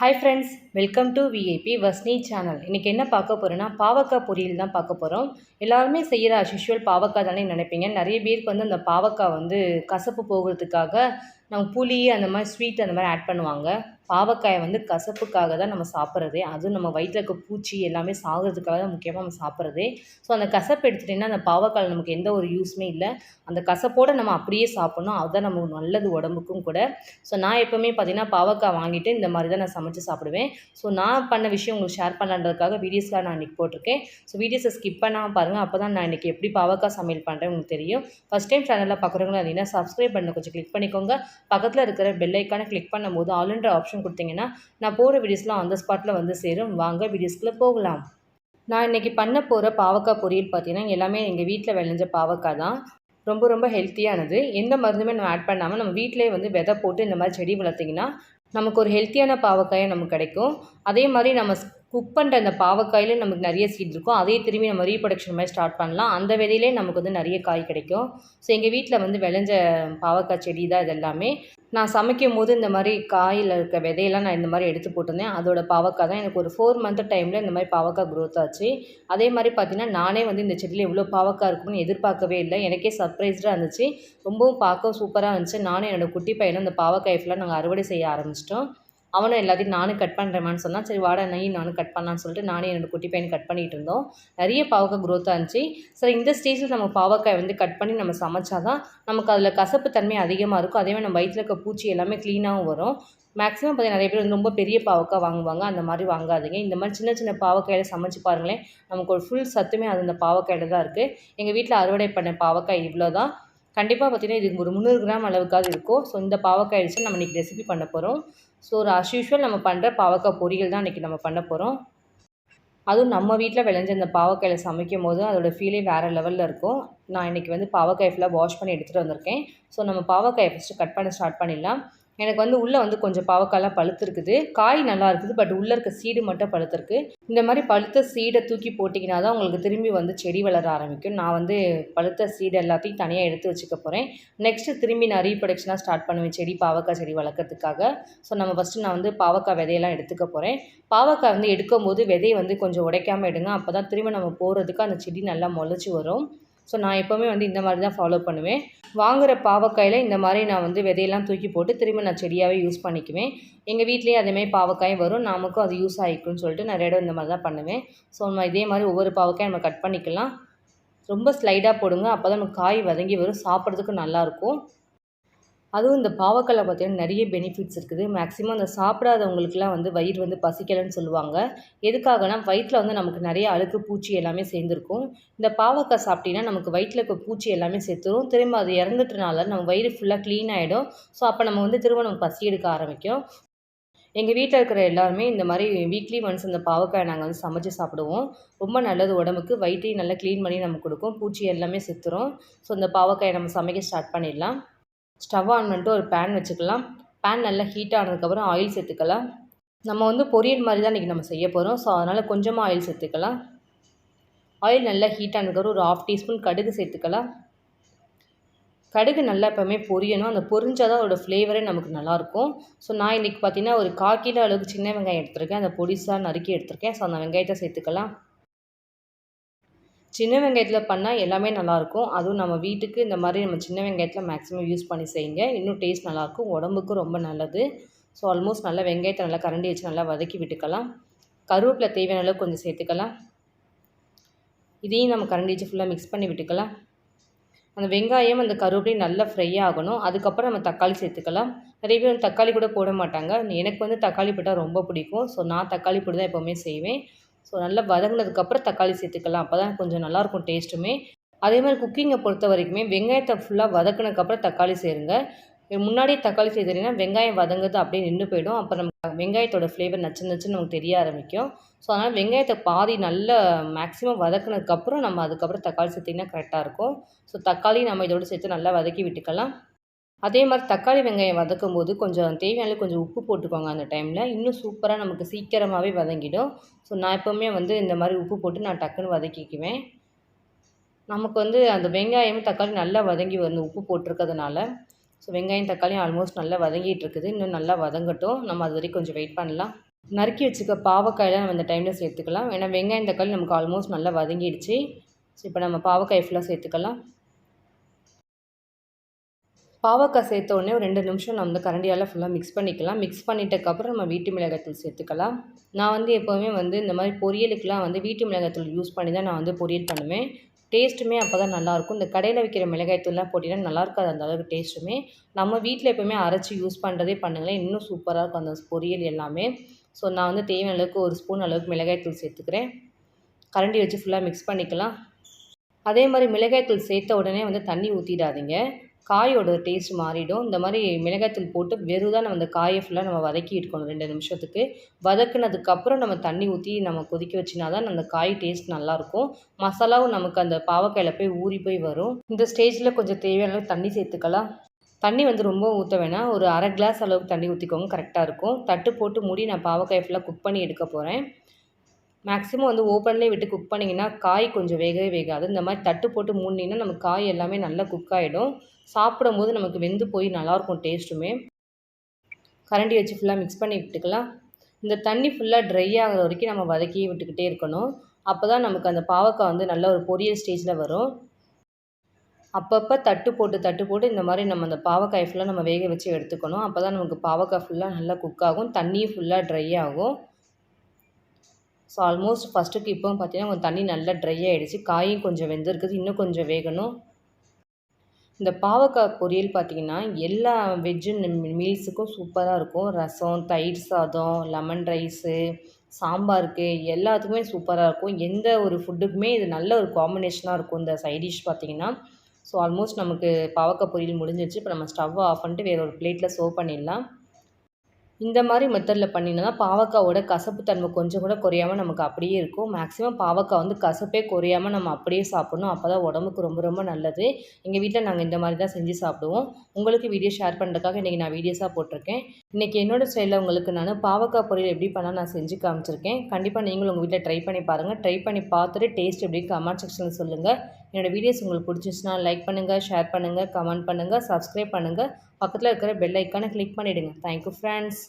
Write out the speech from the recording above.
Hi friends, welcome to VIP வஸ்னி channel. இன்றைக்கி என்ன பார்க்க போகிறோன்னா பாவக்காய் பொரியல் தான் பார்க்க போகிறோம். எல்லாருமே செய்கிற அஸ்யூஷுவல் பாவக்காய் தானே நினைப்பீங்க. நிறைய பேருக்கு வந்து அந்த பாவக்காய் வந்து கசப்பு போகிறதுக்காக நம்ம புளி அந்த மாதிரி ஸ்வீட் அந்த மாதிரி ஆட் பண்ணுவாங்க. பாவக்காயை வந்து கசப்புக்காக தான் நம்ம சாப்பிட்றதே. அதுவும் நம்ம வயிற்றில் இருக்க பூச்சி எல்லாமே சாகிறதுக்காக தான் முக்கியமாக நம்ம சாப்பிட்றதே. ஸோ அந்த கசப்பு எடுத்துகிட்டிங்கன்னா அந்த பாவக்காயில் நமக்கு எந்த ஒரு யூஸுமே இல்லை. அந்த கசப்போடு நம்ம அப்படியே சாப்பிட்ணும். அதுதான் நமக்கு நல்லது உடம்புக்கும் கூட. ஸோ நான் எப்போவுமே பார்த்திங்கன்னா பாவக்காய் வாங்கிட்டு இந்த மாதிரி தான் நான் சமைச்சு சாப்பிடுவேன். ஸோ நான் பண்ண விஷயம் உங்களுக்கு ஷேர் பண்ணலான்றதுக்காக வீடியோஸ்லாம் நான் இன்றைக்கி போட்டிருக்கேன். ஸோ வீடியோஸை ஸ்கிப் பண்ணாமல் பாருங்கள். அப்போ தான் நான் இன்றைக்கி எப்படி பாவக்காய் சமையல் பண்ணுறேன் உங்களுக்கு தெரியும். ஃபஸ்ட் டைம் சேனலில் பார்க்குறவங்களும் அப்படின்னா சப்ஸ்கிரைப் பண்ண கொஞ்சம் கிளிக் பண்ணிக்கோங்க. பக்கத்தில் இருக்கிற பெல் ஐக்கானை கிளிக் பண்ணும்போது ஆல்ன்ற ஆப்ஷன் கொடுத்தீங்கன்னா நான் போகிற வீடியோஸ்லாம் அந்த ஸ்பாட்டில் வந்து சேரும். வாங்க வீடியோஸ்குள்ளே போகலாம். நான் இன்றைக்கி பண்ண போகிற பாவக்காய் பொரியல் பார்த்திங்கன்னா எல்லாமே எங்கள் வீட்டில் விளைஞ்ச பாவக்காய் தான். ரொம்ப ரொம்ப ஹெல்த்தியானது. எந்த மருந்துமே நம்ம ஆட் பண்ணாமல் நம்ம வீட்டிலே வந்து விதை போட்டு இந்த மாதிரி செடி வளர்த்திங்கன்னா நமக்கு ஒரு ஹெல்த்தியான பாவக்காயை நமக்கு கிடைக்கும். அதே மாதிரி நம்ம குக் பண்ணுற அந்த பாவக்காயிலே நமக்கு நிறைய சீட் இருக்கும். அதே திரும்பி நம்ம ரீப்ரொடக்ஷன் மாதிரி ஸ்டார்ட் பண்ணலாம். அந்த விதையிலே நமக்கு வந்து நிறைய காய் கிடைக்கும். ஸோ எங்கள் வீட்டில் வந்து விளைஞ்ச பாவக்காய் செடி தான் இது எல்லாமே. நான் சமைக்கும் போது இந்த மாதிரி காயில் இருக்க விதையெல்லாம் நான் இந்த மாதிரி எடுத்து போட்டிருந்தேன். அதோட பாவக்காய் தான் எனக்கு ஒரு 4 மந்த் டைமில் இந்த மாதிரி பாவக்காய் க்ரோத் ஆச்சு. அதே மாதிரி பார்த்திங்கன்னா நானே வந்து இந்த செடியில் எவ்வளோ பாவக்காய் இருக்குன்னு எதிர்பார்க்கவே இல்லை. எனக்கே சர்ப்ரைஸ்டாக இருந்துச்சு. ரொம்பவும் பார்க்க சூப்பராக இருந்துச்சு. நானும் என்னோடய குட்டி பையனும் இந்த பாவக்காய் ஃபுல்லாக நாங்கள் அறுவடை செய்ய ஆரம்பிச்சிட்டோம். அவனும் எல்லாத்தையும் நானும் கட் பண்ணுறேமான்னு சொன்னால், சரி வாடா நானும் கட் பண்ணலான்னு சொல்லிட்டு நானே என்னோடய குட்டி பையன் கட் பண்ணிகிட்டு இருந்தோம். நிறைய பாவக்காய் க்ரோத்தாக இருந்துச்சு. சரி இந்த ஸ்டேஜில் நம்ம பாவக்காய் வந்து கட் பண்ணி நம்ம சமைச்சா தான் நமக்கு அதில் கசப்பு தன்மை அதிகமாக இருக்கும். அதேமாதிரி நம்ம வயிற்றில் இருக்க பூச்சி எல்லாமே க்ளீனாகவும் வரும். மேக்ஸிமம் பார்த்திங்கன்னா நிறைய பேர் வந்து ரொம்ப பெரிய பாவக்காய் வாங்குவாங்க. அந்த மாதிரி வாங்காதீங்க. இந்த மாதிரி சின்ன சின்ன பாவக்காயில் சமைச்சு பாருங்களேன். நமக்கு ஒரு ஃபுல் சத்துமே அது அந்த பாவக்காயில் தான் இருக்குது. எங்கள் வீட்டில் அறுவடை பண்ண பாவக்காய் இவ்வளோ தான். கண்டிப்பாக பார்த்திங்கன்னா இது ஒரு 300 கிராம் அளவுக்காவது இருக்கும். ஸோ இந்த பாவக்காய் வச்சு நம்ம இன்றைக்கி ரெசிபி பண்ண போகிறோம். ஸோ ஒரு அஸ்யூஷுவல் நம்ம பண்ணுற பாவக்காய் பொரியல் தான் இன்றைக்கி நம்ம பண்ண போகிறோம். அதுவும் நம்ம வீட்டில் விளைஞ்ச இந்த பாவக்காயில் சமைக்கும் போது அதோடய ஃபீலே வேறு லெவலில் இருக்கும். நான் இன்றைக்கி வந்து பாவக்காய் ஃபுல்லாக வாஷ் பண்ணி எடுத்துகிட்டு வந்திருக்கேன். ஸோ நம்ம பாவக்காயை ஃபஸ்ட்டு கட் பண்ண ஸ்டார்ட் பண்ணிடலாம். எனக்கு வந்து உள்ளே வந்து கொஞ்சம் பாவக்காயெலாம் பழுத்துருக்குது. காய் நல்லா இருக்குது. பட் உள்ளே இருக்க சீடு மட்டும் பழுத்துருக்கு. இந்த மாதிரி பழுத்த சீடை தூக்கி போட்டிங்கன்னா தான் உங்களுக்கு திரும்பி வந்து செடி வளர ஆரம்பிக்கும். நான் வந்து பழுத்த சீடு எல்லாத்தையும் தனியாக எடுத்து வச்சுக்க போகிறேன். நெக்ஸ்ட்டு திரும்பி நான் ரீப்ரொடக்ஷனாக ஸ்டார்ட் பண்ணுவேன் பாவக்காய் செடி வளர்க்குறதுக்காக. ஸோ நம்ம ஃபஸ்ட்டு நான் வந்து பாவக்காய் விதையெல்லாம் எடுத்துக்க போகிறேன். பாவக்காய் வந்து எடுக்கும்போது விதையை வந்து கொஞ்சம் உடைக்காமல் எடுங்க. அப்போ தான் திரும்ப நம்ம போகிறதுக்கு அந்த செடி நல்லா முளைச்சி வரும். ஸோ நான் எப்போவுமே வந்து இந்த மாதிரி தான் ஃபாலோ பண்ணுவேன். வாங்குகிற பாவக்காயில் இந்த மாதிரி நான் வந்து விதையெல்லாம் தூக்கி போட்டு திரும்ப நான் செடியாகவே யூஸ் பண்ணிக்குவேன். எங்கள் வீட்லேயே அதேமாதிரி பாவக்காயும் வரும். நமக்கும் அது யூஸ் ஆகிக்கும்னு சொல்லிட்டு நான் ரெடம் இந்த மாதிரி தான் பண்ணுவேன். ஸோ நம்ம இதே மாதிரி ஒவ்வொரு பாவக்காயும் நம்ம கட் பண்ணிக்கலாம். ரொம்ப ஸ்லைடாக போடுங்க. அப்போ தான் நமக்கு காய் வதங்கி வரும். சாப்பிட்றதுக்கு நல்லாயிருக்கும். அதுவும் இந்த பாவக்காயில் பார்த்திங்கன்னா நிறைய பெனிஃபிட்ஸ் இருக்குது. மேக்ஸிமம் அந்த சாப்பிடாதவங்களுக்குலாம் வந்து வயிறு வந்து பசிக்கலைன்னு சொல்லுவாங்க. எதுக்காகனா வயிற்றில் வந்து நமக்கு நிறைய அழுக்கு பூச்சி எல்லாமே சேர்ந்துருக்கும். இந்த பாவக்காய் சாப்பிட்டிங்கன்னா நமக்கு வயிற்றில் இருக்க பூச்சி எல்லாமே செத்துரும். திரும்ப அது இறந்துட்டனால நம்ம வயிறு ஃபுல்லாக க்ளீன் ஆகிடும். ஸோ அப்போ நம்ம வந்து திரும்ப நமக்கு பசி எடுக்க ஆரம்பிக்கும். எங்கள் வீட்டில் இருக்கிற எல்லாருமே இந்த மாதிரி வீக்லி ஒன்ஸ் இந்த பாவக்காயை நாங்கள் வந்து சமைச்சு சாப்பிடுவோம். ரொம்ப நல்லது உடம்புக்கு. வயிற்றையும் நல்லா க்ளீன் பண்ணி நமக்கு கொடுக்கும். பூச்சி எல்லாமே செத்துரும். ஸோ இந்த பாவக்காயை நம்ம சமைக்க ஸ்டார்ட் பண்ணிடலாம். ஸ்டவ் ஆன் பண்ணிட்டு ஒரு பேன் வச்சுக்கலாம். பேன் நல்லா ஹீட் ஆனதுக்கப்புறம் ஆயில் சேர்த்துக்கலாம். நம்ம வந்து பொரியல் மாதிரி தான் இன்றைக்கி நம்ம செய்ய போகிறோம். ஸோ அதனால் கொஞ்சமாக ஆயில் சேர்த்துக்கலாம். ஆயில் நல்லா ஹீட் ஆனதுக்கப்புறம் ஒரு 1/2 டீஸ்பூன் கடுகு சேர்த்துக்கலாம். கடுகு நல்லா எப்போவுமே பொரியணும். அந்த பொரிஞ்சால் தான் அதோடய ஃப்ளேவரே நமக்கு நல்லாயிருக்கும். ஸோ நான் இன்றைக்கி பார்த்திங்கன்னா ஒரு 1/4 கிலோ அளவுக்கு சின்ன வெங்காயம் எடுத்திருக்கேன். அதை பொடிசாக நறுக்கி எடுத்திருக்கேன். ஸோ அந்த வெங்காயத்தை சேர்த்துக்கலாம். சின்ன வெங்காயத்தில் பண்ணால் எல்லாமே நல்லாயிருக்கும். அதுவும் நம்ம வீட்டுக்கு இந்த மாதிரி நம்ம சின்ன வெங்காயத்தில் மேக்ஸிமம் யூஸ் பண்ணி செய்யுங்க. இன்னும் டேஸ்ட் நல்லாயிருக்கும். உடம்புக்கும் ரொம்ப நல்லது. ஸோ ஆல்மோஸ்ட் நல்லா வெங்காயத்தை நல்லா கரண்டி வச்சு நல்லா வதக்கி விட்டுக்கலாம். கருவேப்பிலை தேவையான அளவுக்கு கொஞ்சம் சேர்த்துக்கலாம். இதையும் நம்ம கரண்டி வச்சு ஃபுல்லாக மிக்ஸ் பண்ணி விட்டுக்கலாம். அந்த வெங்காயம் அந்த கருவேப்பிலையும் நல்லா ஃப்ரை ஆகணும். அதுக்கப்புறம் நம்ம தக்காளி சேர்த்துக்கலாம். நிறைய பேர் வந்து தக்காளி கூட போட மாட்டாங்க. எனக்கு வந்து தக்காளி போட்டால் ரொம்ப பிடிக்கும். ஸோ நான் தக்காளி போட்டு தான் எப்போவுமே செய்வேன். ஸோ நல்லா வதங்கினதுக்கப்புறம் தக்காளி சேர்த்துக்கலாம். அப்போ தான் கொஞ்சம் நல்லாயிருக்கும் டேஸ்ட்டுமே. அதே மாதிரி குக்கிங்கை பொறுத்த வரைக்குமே வெங்காயத்தை ஃபுல்லாக வதக்கினதுக்கப்புறம் தக்காளி சேருங்க. முன்னாடியே தக்காளி சேர்த்துட்டிங்கன்னா வெங்காயம் வதங்குறது அப்படியே நின்று போயிடும். அப்போ நம்ம வெங்காயத்தோட ஃப்ளேவர் நச்சுன்னு நமக்கு தெரிய ஆரம்பிக்கும். ஸோ அதனால் வெங்காயத்தை பாதி நல்லா மேக்ஸிமம் வதக்கினதுக்கப்புறம் நம்ம அதுக்கப்புறம் தக்காளி சேர்த்திங்கன்னா கரெக்டாக இருக்கும். ஸோ தக்காளி நம்ம இதோடு சேர்த்து நல்லா வதக்கி விட்டுக்கலாம். அதே மாதிரி தக்காளி வெங்காயம் வதக்கும் போது கொஞ்சம் தேவையான கொஞ்சம் உப்பு போட்டுக்கோங்க. அந்த டைமில் இன்னும் சூப்பராக நமக்கு சீக்கிரமாகவே வதங்கிடும். ஸோ நான் எப்போவுமே வந்து இந்த மாதிரி உப்பு போட்டு நான் டக்குன்னு வதக்கிக்குவேன். நமக்கு வந்து அந்த வெங்காயமும் தக்காளி நல்லா வதங்கி வரணும் உப்பு போட்டிருக்கிறதுனால. ஸோ வெங்காயம் தக்காளியும் ஆல்மோஸ்ட் நல்லா வதங்கிட்டு இருக்குது. இன்னும் நல்லா வதங்கட்டும். நம்ம அது வரைக்கும் கொஞ்சம் வெயிட் பண்ணலாம். நறுக்கி வச்சுக்க பாவக்காயெல்லாம் நம்ம இந்த டைமில் சேர்த்துக்கலாம். ஏன்னா வெங்காயம் தக்காளி நமக்கு ஆல்மோஸ்ட் நல்லா வதங்கிடுச்சு. ஸோ இப்போ நம்ம பாவக்காய் ஃபுல்லாக சேர்த்துக்கலாம். பாவக்காய் சேர்த்த உடனே ஒரு 2 நிமிஷம் நம்ம வந்து கரண்டியால் ஃபுல்லாக மிக்ஸ் பண்ணிக்கலாம். மிக்ஸ் பண்ணிட்டதுக்கப்புறம் நம்ம வீட்டு மிளகாய்த்தூள் சேர்த்துக்கலாம். நான் வந்து எப்போவுமே வந்து இந்த மாதிரி பொரியலுக்குலாம் வந்து வீட்டு மிளகாய்த்தூள் யூஸ் பண்ணி தான் நான் வந்து பொரியல் பண்ணுவேன். டேஸ்ட்டுமே அப்போ தான் நல்லாயிருக்கும். இந்த கடையில் விற்கிற மிளகாய்த்தூள்லாம் போட்டிங்கன்னா நல்லாயிருக்காது அந்த அளவுக்கு டேஸ்ட்டுமே. நம்ம வீட்டில் எப்போவுமே அரைச்சி யூஸ் பண்ணுறதே பண்ணுங்களேன், இன்னும் சூப்பராக இருக்கும் அந்த பொரியல் எல்லாமே. ஸோ நான் வந்து தேவையான அளவுக்கு 1 ஸ்பூன் அளவுக்கு மிளகாய்த்தூள் சேர்த்துக்கிறேன். கரண்டி வச்சு ஃபுல்லாக மிக்ஸ் பண்ணிக்கலாம். அதே மாதிரி மிளகாய்த்தூள் சேர்த்த உடனே வந்து தண்ணி ஊற்றிடாதீங்க. காயோட டேஸ்ட் மாறிடும். இந்த மாதிரி மிளகாய்த்தூள் போட்டு வெறும் நம்ம அந்த காயை ஃபுல்லாக நம்ம வதக்கி எடுக்கணும் 2 நிமிஷத்துக்கு. வதக்குனதுக்கப்புறம் நம்ம தண்ணி ஊற்றி நம்ம கொதிக்க வச்சினா தான் அந்த காய் டேஸ்ட் நல்லாயிருக்கும். மசாலாவும் நமக்கு அந்த பாவக்காயில் போய் ஊறி போய் வரும். இந்த ஸ்டேஜில் கொஞ்சம் தேவையான அளவு தண்ணி சேர்த்துக்கலாம். தண்ணி வந்து ரொம்ப ஊற்ற வேணாம். ஒரு 1/2 கிளாஸ் அளவுக்கு தண்ணி ஊற்றிக்கோங்க, கரெக்டாக இருக்கும். தட்டு போட்டு மூடி நான் பாவக்காயை ஃபுல்லாக குக் பண்ணி எடுக்க போகிறேன். மேக்ஸிமம் வந்து ஓப்பன்லேயே விட்டு குக் பண்ணிங்கன்னா காய் கொஞ்சம் வேகவே வேகாது. இந்த மாதிரி தட்டு போட்டு மூடினீங்கன்னா நமக்கு காய் எல்லாமே நல்லா குக் ஆகிடும். சாப்பிடும்போது நமக்கு வெந்து போய் நல்லாயிருக்கும் டேஸ்ட்டுமே. கரண்டி வச்சு ஃபுல்லாக மிக்ஸ் பண்ணி விட்டுக்கலாம். இந்த தண்ணி ஃபுல்லாக ட்ரை ஆகிற வரைக்கும் நம்ம வதக்கி விட்டுக்கிட்டே இருக்கணும். அப்போ தான் நமக்கு அந்த பாவக்காய் வந்து நல்ல ஒரு பொரியல் ஸ்டேஜில் வரும். அப்பப்போ தட்டு போட்டு இந்த மாதிரி நம்ம அந்த பாவக்காய் ஃபுல்லாக நம்ம வேக வச்சு எடுத்துக்கணும். அப்போ தான் நமக்கு பாவக்காய் ஃபுல்லாக நல்லா குக் ஆகும். தண்ணியும் ஃபுல்லாக ட்ரை ஆகும். ஸோ ஆல்மோஸ்ட் ஃபஸ்ட்டுக்கு இப்போவும் பார்த்தீங்கன்னா கொஞ்சம் தண்ணி நல்லா ட்ரை ஆகிடுச்சு. காயும் கொஞ்சம் வெந்திருக்குது, இன்னும் கொஞ்சம் வேகணும். இந்த பாவக்காய் பொரியல் பார்த்திங்கன்னா எல்லா வெஜ்ஜு மீல்ஸுக்கும் சூப்பராக இருக்கும். ரசம், தயிர் சாதம், லெமன் ரைஸு, சாம்பாருக்கு எல்லாத்துக்குமே சூப்பராக இருக்கும். எந்த ஒரு ஃபுட்டுக்குமே இது நல்ல ஒரு காம்பினேஷனாக இருக்கும் இந்த சைட் டிஷ் பார்த்திங்கன்னா. ஸோ ஆல்மோஸ்ட் நமக்கு பாவக்காய் பொரியல் முடிஞ்சிருச்சு. இப்போ நம்ம ஸ்டவ்வை ஆஃப் பண்ணிட்டு வேறு ஒரு பிளேட்டில் சர்வ் பண்ணிடலாம். இந்த மாதிரி மெத்தடில் பண்ணிங்கன்னா பாவக்காவோட கசப்பு தன்மை கொஞ்சம் கூட குறையாமல் நமக்கு அப்படியே இருக்கும். மேக்ஸிமம் பாவக்காய் வந்து கசப்பே குறையாமல் நம்ம அப்படியே சாப்பிட்ணும். அப்போ தான் உடம்புக்கு ரொம்ப ரொம்ப நல்லது. எங்கள் வீட்டில் நாங்கள் இந்த மாதிரி தான் செஞ்சு சாப்பிடுவோம். உங்களுக்கு வீடியோ ஷேர் பண்ணுறதுக்காக இன்றைக்கி நான் வீடியோஸாக போட்டிருக்கேன். இன்றைக்கி என்னோடய ஸ்டைலில் உங்களுக்கு நான் பாவக்காய் பொரியல் எப்படி பண்ணால் நான் செஞ்சு காமிச்சிருக்கேன். கண்டிப்பாக நீங்களும் உங்கள் வீட்டில் ட்ரை பண்ணி பாருங்கள். ட்ரை பண்ணி பார்த்துட்டு டேஸ்ட் எப்படி கமெண்ட் செக்ஷனில் சொல்லுங்கள். என்னோடய வீடியோஸ் உங்களுக்கு பிடிச்சிச்சுன்னா லைக் பண்ணுங்கள், ஷேர் பண்ணுங்கள், கமெண்ட் பண்ணுங்கள், சப்ஸ்கிரைப் பண்ணுங்கள். பக்கத்தில் இருக்கிற பெல் ஐக்கானை கிளிக் பண்ணிவிடுங்க. Thank you friends.